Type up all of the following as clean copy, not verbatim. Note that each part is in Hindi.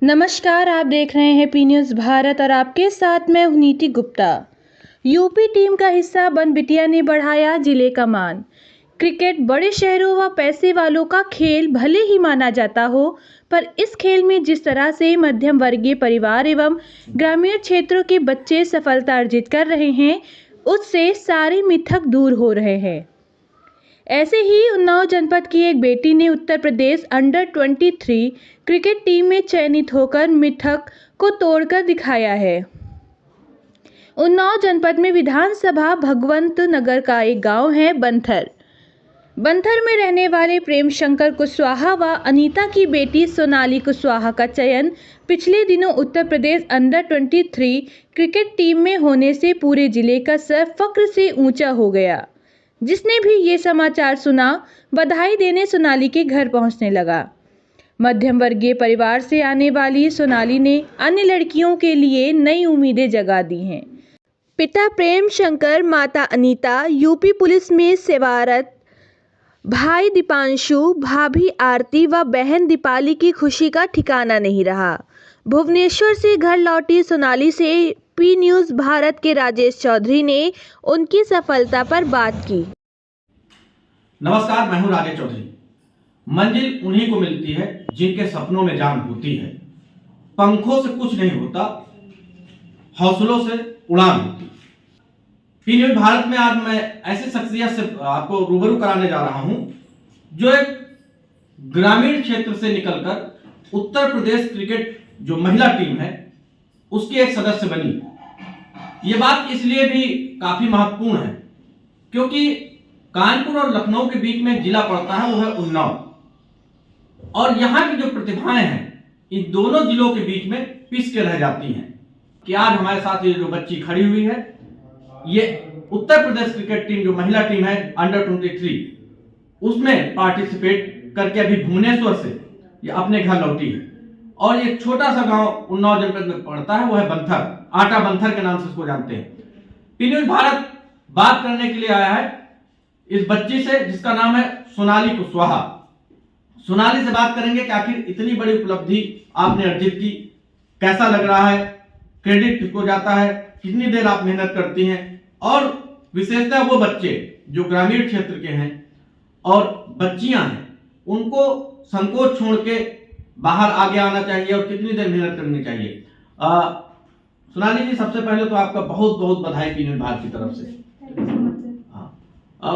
नमस्कार, आप देख रहे हैं पी न्यूज़ भारत और आपके साथ मैं हूं नीति गुप्ता। यूपी टीम का हिस्सा बनबिटिया ने बढ़ाया जिले का मान। क्रिकेट बड़े शहरों व पैसे वालों का खेल भले ही माना जाता हो, पर इस खेल में जिस तरह से मध्यम वर्गीय परिवार एवं ग्रामीण क्षेत्रों के बच्चे सफलता अर्जित कर रहे हैं, उससे सारे मिथक दूर हो रहे हैं। ऐसे ही उन्नाव जनपद की एक बेटी ने Uttar Pradesh under 23 cricket team में चयनित होकर मिथक को तोड़कर दिखाया है। उन्नाव जनपद में विधानसभा भगवंत नगर का एक गांव है बंथर। बंथर में रहने वाले प्रेम शंकर कुशवाहा व अनीता की बेटी सोनाली कुशवाहा का चयन पिछले दिनों Uttar Pradesh under 23 cricket team में होने से पूरे जिले का सर फक्र से ऊंचा हो गया। जिसने भी ये समाचार सुना, बधाई देने सोनाली के घर पहुंचने लगा। मध्यम वर्गीय परिवार से आने वाली सोनाली ने अन्य लड़कियों के लिए नई उम्मीदें जगा दी हैं। पिता प्रेम शंकर, माता अनीता यूपी पुलिस में सेवारत, भाई दीपांशु, भाभी आरती व बहन दीपाली की खुशी का ठिकाना नहीं रहा। भुवनेश्वर से घर लौटी सोनाली से पी न्यूज़ भारत के राजेश चौधरी ने उनकी सफलता पर बात की। नमस्कार, मैं हूं राजेश चौधरी। मंजिल उन्हीं को मिलती है जिनके सपनों में जान होती है। पंखों से कुछ नहीं होता, हौसलों से उड़ान होती। पी न्यूज़ भारत में आज मैं ऐसे शख्सियत से आपको रूबरू कराने जा रहा हूं जो एक ग्रामीण क्षेत्र से निकलकर उत्तर प्रदेश क्रिकेट जो महिला टीम है उसकी एक सदस्य बनी। ये बात इसलिए भी काफी महत्वपूर्ण है क्योंकि कानपुर और लखनऊ के बीच में जिला पड़ता है, वो है उन्नाव। और यहाँ की जो प्रतिभाएं हैं इन दोनों जिलों के बीच में पिस के रह जाती हैं कि आज हमारे साथ ये जो बच्ची खड़ी हुई है, ये उत्तर प्रदेश क्रिकेट टीम जो महिला टीम है अंडर 23 उसमें पार्टिसिपेट करके अभी भुवनेश्वर से ये अपने घर लौटी है। और एक छोटा सा गांव उन्नाव जनपद में पड़ता है, वो है बंथर। आटा बंथर के नाम से इसको जानते हैं। पी न्यूज़ भारत बात करने के लिए आया है इस बच्ची से जिसका नाम है सोनाली कुशवाहा। सोनाली से बात करेंगे कि आखिर इतनी बड़ी उपलब्धि आपने अर्जित की, कैसा लग रहा है, क्रेडिट किसको जाता है, कितनी देर आप मेहनत करती हैं, और विशेषतः वो बच्चे जो ग्रामीण क्षेत्र के हैं और बच्चियां हैं उनको संकोच छोड़ के बाहर आगे आना चाहिए और कितनी देर मेहनत करनी चाहिए। सोनाली जी, सबसे पहले तो आपका बहुत बहुत बधाई पी न्यूज़ भारत की तरफ से।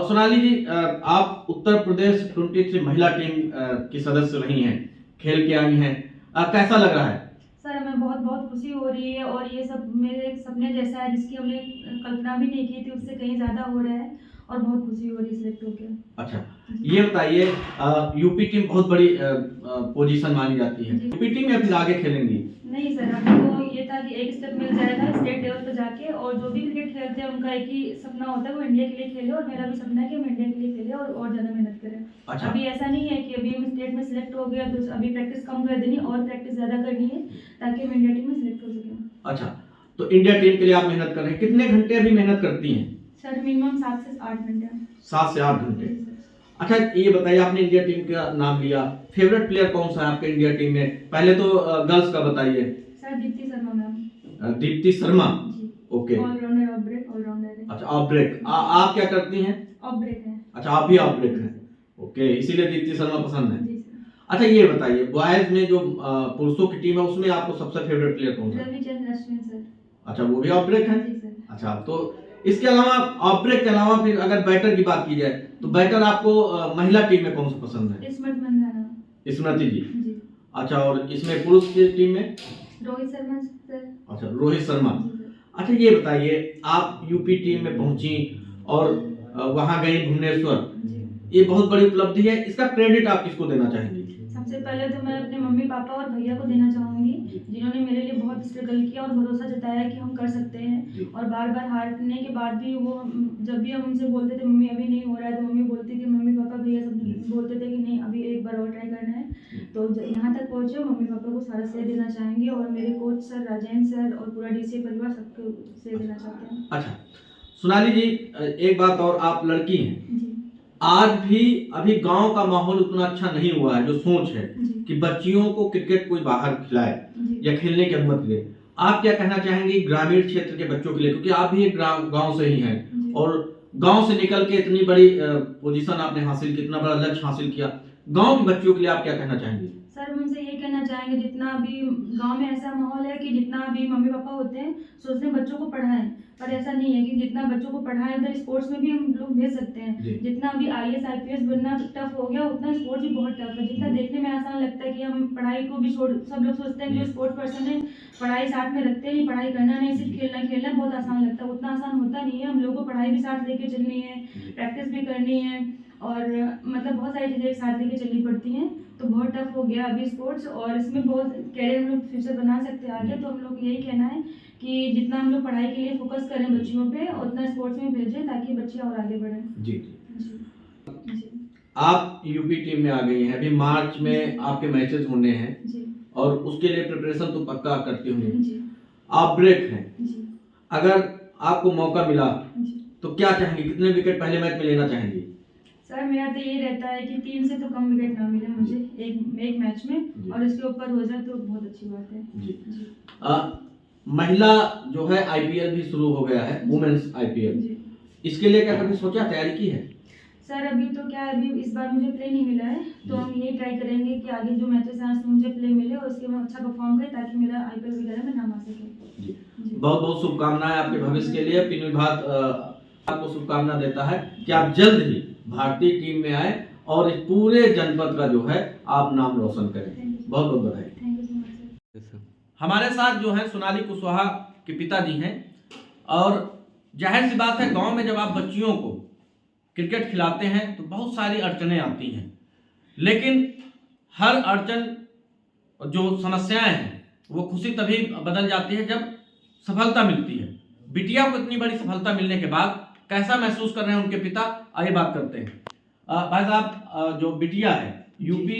सोनाली जी, आप उत्तर प्रदेश 23 महिला टीम की सदस्य रही हैं, खेल के आई हैं, कैसा लग रहा है? सर, हमें बहुत बहुत खुशी हो रही है और ये सब मेरे एक सपने जैसा है जिसकी हमने कल्पना भी नहीं की थी, उससे कहीं ज्यादा हो रहा है और बहुत खुशी हो रही है सिलेक्ट होकर। अच्छा, ये बताइए, यूपी टीम बहुत बड़ी पोजीशन मानी जाती है, यूपी टीम या फिर आगे खेलेंगी? नहीं सर, अभी तो ये था कि एक स्टेप मिल जाएगा स्टेट लेवल पे जाके, और जो भी क्रिकेट खेलते हैं उनका एक ही सपना होता है वो इंडिया के लिए खेले, और मेरा भी सपना है कि हम इंडिया के लिए खेले और ज्यादा मेहनत करें। अच्छा। अभी ऐसा नहीं है कि अभी हम स्टेट में सिलेक्ट हो गया तो अभी प्रैक्टिस कम कर देनी और प्रैक्टिस ज्यादा करनी है ताकि हम इंडिया टीम में सिलेक्ट हो सकें। अच्छा, तो इंडिया टीम के लिए आप मेहनत कर रहे हैं, कितने घंटे अभी मेहनत करती हैं? सर, मिनिमम 7 से 8 घंटे। 7 से 8 घंटे। अच्छा, ये बताइए, आपने इंडिया टीम का नाम लिया, फेवरेट प्लेयर कौन सा है आपके इंडिया टीम में? पहले तो गर्ल्स का बताइए। Sir, Deepti Sharma ma'am. Deepti Sharma, okay. Allrounder, off break allrounder है। अच्छा, ऑफ ब्रेक। आप क्या करती हैं? ऑफ ब्रेक है। अच्छा, आप भी ऑफ ब्रेक हैं, ओके, इसीलिए दीप्ति शर्मा पसंद है। जी सर। अच्छा, ये बताइए, बॉयज में जो पुरुषों की टीम है उसमें आपको सबसे फेवरेट प्लेयर कौन सा है? रविचंद्रन अश्विन सर। अच्छा, वो भी ऑफ ब्रेक है? जी सर। अच्छा, तो इसके अलावा ऑफ ब्रेक के अलावा फिर अगर बैटर की बात की जाए तो बैटर आपको महिला टीम में कौन सा पसंद है? स्मृति मंदाना। स्मृति जी। जी। अच्छा, और इसमें पुरुष की टीम में? रोहित शर्मा सर। अच्छा, रोहित शर्मा। अच्छा, ये बताइए, आप यूपी टीम में पहुंची और वहां गई भुवनेश्वर, ये बहुत बड़ी उपलब्धि है, इसका क्रेडिट आप किसको देना चाहेंगे? सबसे पहले तो मैं अपने मम्मी पापा और भैया को देना चाहूंगी जिन्होंने मेरे लिए बहुत स्ट्रगल किया और भरोसा जताया कि हम कर सकते हैं, और बार बार हारने के बाद भी वो जब भी हम उनसे बोलते थे मम्मी अभी नहीं हो रहा है तो मम्मी बोलती थी, मम्मी पापा भैया सब बोलते थे कि नहीं अभी एक बार और ट्राई करना है, तो यहाँ तक पहुंचे। मम्मी पापा को सारा श्रेय देना चाहेंगे और मेरे कोच सर राजेंद्र सर और पूरा डीसी परिवार सबको श्रेय देना चाहते हैं। अच्छा सोनाली जी, एक बात और, आप लड़की हैं, जी। आज भी अभी गांव का माहौल उतना अच्छा नहीं हुआ है, जो सोच है कि बच्चियों को क्रिकेट कोई बाहर खिलाए, या खेलने की अनुमति दे। आप क्या कहना चाहेंगे ग्रामीण क्षेत्र के बच्चों के लिए, क्योंकि आप भी एक गांव से ही हैं और गांव से निकल के इतनी बड़ी पोजीशन आपने हासिल की, इतना बड़ा लक्ष्य हासिल किया, गांव के बच्चों के लिए आप क्या कहना चाहेंगे? सर हम उनसे ये कहना चाहेंगे, जितना भी गांव में ऐसा माहौल है कि जितना भी मम्मी पापा होते हैं सोचते हैं बच्चों को पढ़ाएं, पर ऐसा नहीं है कि जितना बच्चों को पढ़ाएं उधर स्पोर्ट्स में भी हम लोग भेज सकते हैं। जितना भी IAS IPS बनना टफ हो गया उतना स्पोर्ट्स भी बहुत टफ है। जितना देखने में आसान लगता है कि हम पढ़ाई को भी छोड़, सब लोग सोचते हैं जो स्पोर्ट्स पर्सन है पढ़ाई साथ में रखते हैं, पढ़ाई करना नहीं सिर्फ खेलना खेलना बहुत आसान लगता है, उतना आसान होता नहीं है। हम लोग को पढ़ाई भी साथ लेके चलनी है, प्रैक्टिस भी करनी है और मतलब बहुत सारी चीज़ें एक साथ लेके चलनी पड़ती हैं, तो बहुत टफ हो गया अभी स्पोर्ट्स। और इसमें बहुत कैरियर हम लोग फ्यूचर बना सकते हैं आगे, तो हम लोग यही कहना है कि जितना हम लोग पढ़ाई के लिए फोकस करें बच्चियों पे उतना स्पोर्ट्स में भेजें ताकि बच्चे और आगे बढ़ें। जी आप यूपी टीम में आ गई हैं, अभी मार्च में आपके मैचेस होने हैं और उसके लिए प्रिपरेशन तो पक्का करती होंगी, आप ब्रेक हैं, अगर आपको मौका मिला तो क्या चाहेंगे, कितने विकेट पहले मैच में लेना चाहेंगे? सर मेरा तो ये रहता है कि 3 से तो कम विकेट ना मिले मुझे एक मैच में, और इसके ऊपर हो जाए तो बहुत अच्छी बात है। जी। महिला जो है IPL भी शुरू हो गया है, वुमेन्स IPL, इसके लिए क्या कभी सोचा, तैयारी की है? सर अभी तो क्या है, अभी इस बार मुझे प्ले नहीं मिला है, तो हम यही ट्राई करेंगे कि आगे जो मैचेस हैं उसमें मुझे प्ले मिले और उसके बाद अच्छा परफॉर्म करे ताकि मेरा IPL वगैरह में नाम आ सके। जी बहुत बहुत शुभकामनाएं आपके भविष्य के लिए। पिन विभाग आपको शुभकामना देता है कि आप जल्द ही भारतीय टीम में आए और इस पूरे जनपद का जो है आप नाम रोशन करें। बहुत बहुत बधाई। Thank you so much sir. हमारे साथ जो है सोनाली कुशवाहा के पिताजी हैं और जाहिर सी बात है गांव में जब आप बच्चियों को क्रिकेट खिलाते हैं तो बहुत सारी अड़चनें आती हैं, लेकिन हर अड़चन जो समस्याएं हैं वो खुशी तभी बदल जाती है जब सफलता मिलती है। बिटिया को इतनी बड़ी सफलता मिलने के बाद कैसा महसूस कर रहे हैं उनके पिता, आइए बात करते हैं। भाई साहब, जो बिटिया है UP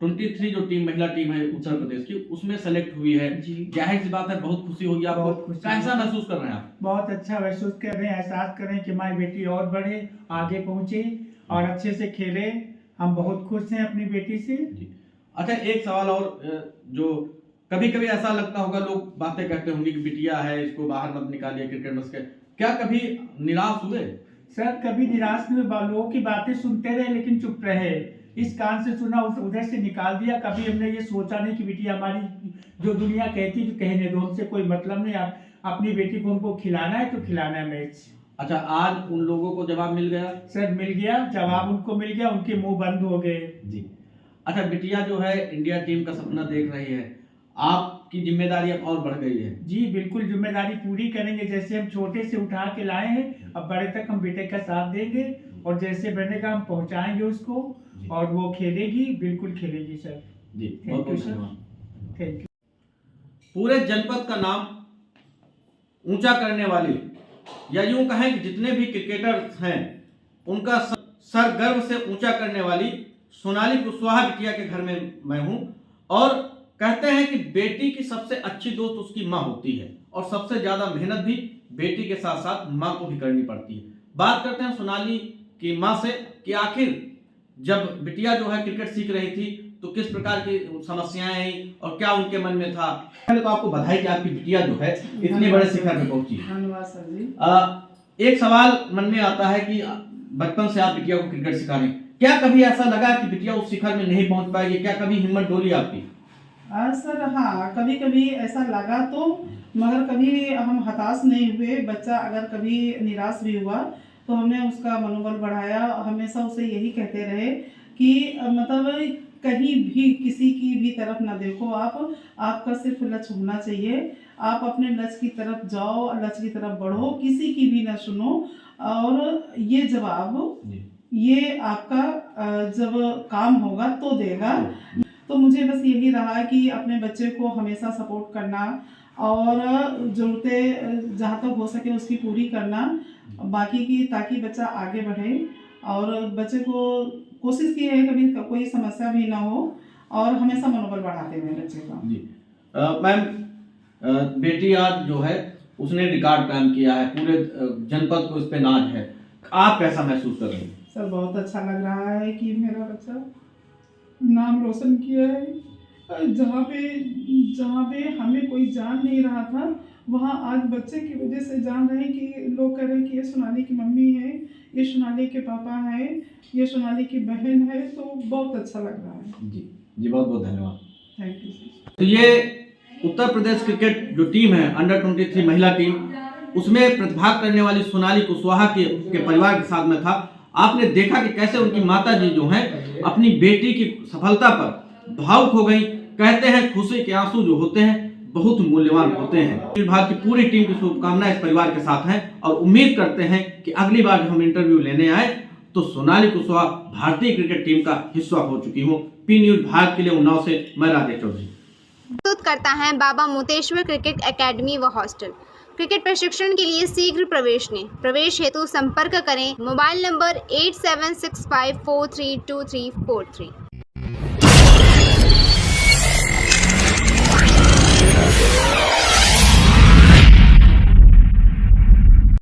23 जो टीम महिला टीम है उत्तर प्रदेश की, उसमें सेलेक्ट हुई है, जाहिर सी बात है बहुत खुशी होगी आपको, कैसा महसूस कर रहे हैं आप? बहुत अच्छा महसूस कर रहे हैं, एहसास करें कि हमारी बेटी और बढ़े, आगे पहुंचे और अच्छे से खेले। हम बहुत खुश हैं अपनी बेटी से। अच्छा एक सवाल और, जो कभी कभी ऐसा लगता होगा, लोग बातें कहते होंगे कि बिटिया है इसको बाहर मत निकालिए क्रिकेट में से, क्या कभी निराश हुए? सर कभी निराश नहीं हुए, लोगों की बातें सुनते रहे लेकिन चुप रहे, इस कान से सुना उधर से निकाल दिया। कभी हमने ये सोचा नहीं कि बिटिया हमारी जो दुनिया कहती तो कहने दो, हमसे कोई मतलब नहीं, अपनी बेटी को हमको खिलाना है तो खिलाना है मैच। अच्छा आज उन लोगों को जवाब मिल गया? सर मिल गया, जवाब उनको मिल गया, उनके मुंह बंद हो गए। जी। अच्छा बिटिया जो है इंडिया टीम का सपना देख रही है, आपकी जिम्मेदारी अब और बढ़ गई है। जी बिल्कुल जिम्मेदारी पूरी करेंगे, जैसे हम छोटे से उठा के लाए हैं अब बड़े तक हम बेटे का साथ देंगे और जैसे बनेगा हम पहुंचाएंगे उसको और वो खेलेगी, बिल्कुल खेलेगी सर। जी thank you sir, thank you. पूरे जनपद का नाम ऊंचा करने वाली, या यूं कहें कि जितने भी क्रिकेटर्स हैं उनका सर गर्व से ऊंचा करने वाली सोनाली कुशवाहा बिटिया के घर में मैं हूं, और कहते हैं कि बेटी की सबसे अच्छी दोस्त उसकी माँ होती है और सबसे ज्यादा मेहनत भी बेटी के साथ साथ माँ को भी करनी पड़ती है। बात करते हैं सोनाली की माँ से कि आखिर जब बिटिया जो है क्रिकेट सीख रही थी तो किस प्रकार की समस्याएं आई और क्या उनके मन में था। पहले तो आपको बधाई कि आपकी बिटिया जो है इतने बड़े शिखर में पहुंची। धन्यवाद सर जी। एक सवाल मन में आता है कि बचपन से आप बिटिया को क्रिकेट सिखा रहे हैं, क्या कभी ऐसा लगा कि बिटिया उस शिखर में नहीं पहुंच पाएगी, क्या कभी हिम्मत डोली आपकी? सर हाँ, कभी कभी ऐसा लगा तो, मगर कभी हम हताश नहीं हुए। बच्चा अगर कभी निराश भी हुआ तो हमने उसका मनोबल बढ़ाया, हमेशा उसे यही कहते रहे कि मतलब कहीं भी किसी की भी तरफ ना देखो, आपका सिर्फ लक्ष्य होना चाहिए, आप अपने लक्ष्य की तरफ जाओ, लक्ष्य की तरफ बढ़ो, किसी की भी ना सुनो। और ये जवाब ये आपका जब काम होगा तो देगा। तो मुझे बस यही रहा कि अपने बच्चे को हमेशा सपोर्ट करना और ज़रूरतें जहाँ तक हो सके उसकी पूरी करना, बाकी की, ताकि बच्चा आगे बढ़े। और बच्चे को कोशिश की है कभी कोई समस्या भी ना हो और हमेशा मनोबल बढ़ाते हुए बच्चे का। जी मैम, बेटी आज जो है उसने रिकॉर्ड कायम किया है, पूरे जनपद को इस पे नाज है, आप कैसा महसूस कर रहे हैं? सर बहुत अच्छा लग रहा है कि मेरा बच्चा नाम रोशन किया है जहाँ पे हमें कोई जान नहीं रहा था, वहाँ आज बच्चे की वजह से जान रहे हैं कि लोग कह रहे हैं कि ये सोनाली की मम्मी है, ये सोनाली के पापा है, ये सोनाली की बहन है, तो बहुत अच्छा लग रहा है। जी जी, बहुत बहुत धन्यवाद। Thank you sir. तो ये उत्तर प्रदेश क्रिकेट जो टीम है अंडर 23 महिला टीम, उसमें प्रतिभाग करने वाली सोनाली कुशवाहा के परिवार के साथ में था। आपने देखा कि कैसे उनकी माता जी जो हैं अपनी बेटी की सफलता पर भावुक हो गई। कहते हैं खुशी के आंसू जो होते हैं बहुत मूल्यवान होते हैं। विभाग की पूरी टीम की शुभकामनाएं इस परिवार के साथ हैं और उम्मीद करते हैं कि अगली बार जब हम इंटरव्यू लेने आए तो सोनाली कुशवाहा भारतीय क्रिकेट टीम का हिस्सा हो चुकी हो। पी न्यूज भारत के लिए उन्नाव से मैं राजेश चौधरी। प्रस्तुत करता है बाबा मोतेश्वर क्रिकेट एकेडमी व हॉस्टल। क्रिकेट प्रशिक्षण के लिए शीघ्र प्रवेश लें। प्रवेश हेतु संपर्क करें मोबाइल नंबर 8765432343।